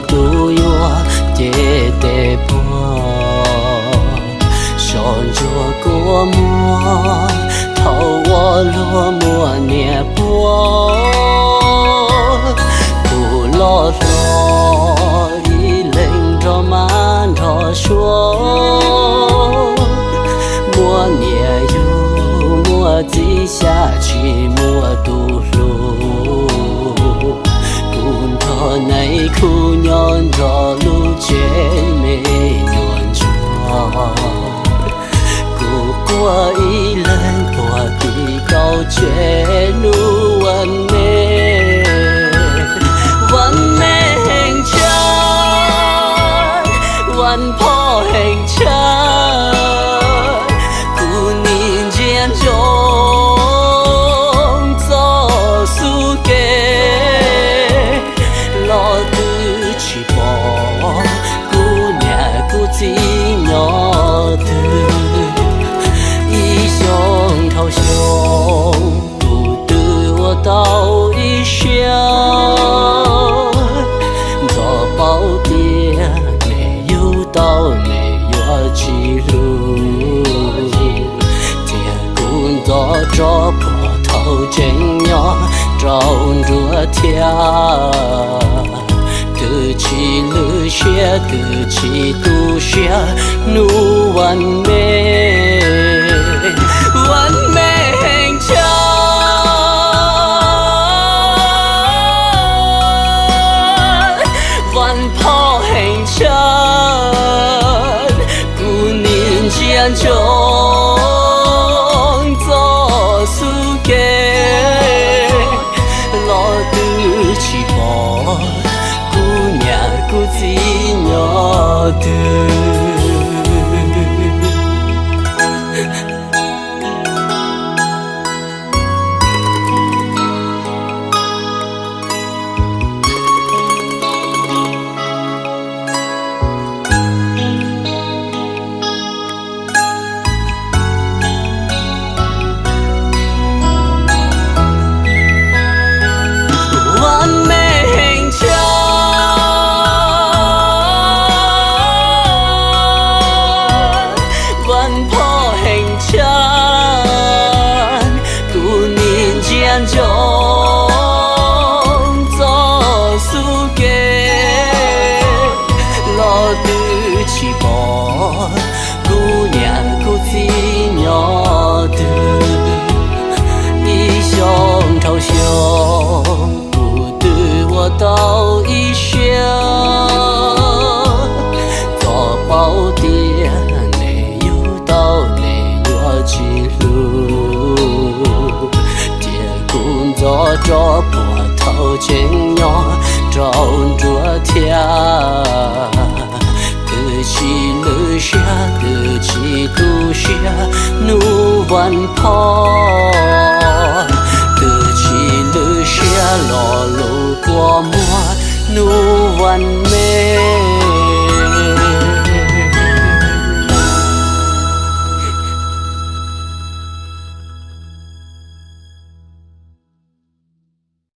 tu yo chế tê bò son cho cô mua thâu lo mua nhẹ bò tu lo lo ý lên cho man cho xuống mua nhẹ yêu mua chỉ xa chỉ mua tu lu cùng thọ này khu nhon rõ lu chế mê nhon cho cụ qua ý lên qua thì cao chế nuวันแม่แห่งชาติวันพ่อแห่งชาติกูนินเจียนจงต่อสู้เกรอตื้อชีปอกูเนี่ยกูจีหยอตื้ออีชงเท่าชงกูตื้อ我到一生到没有记录，天空多着波涛真呀，照着天，得起了些，得起都些，努完美，完美很强。中做苏给老的起波，姑娘姑子鸟的。中做苏给老的起波，姑娘姑子鸟的，一胸朝胸，不对我到一生，做宝典没有到没有记录。做着波涛真呀，照着天，得起了些，得起都些，努完跑，得起了些，老路过末，努完美。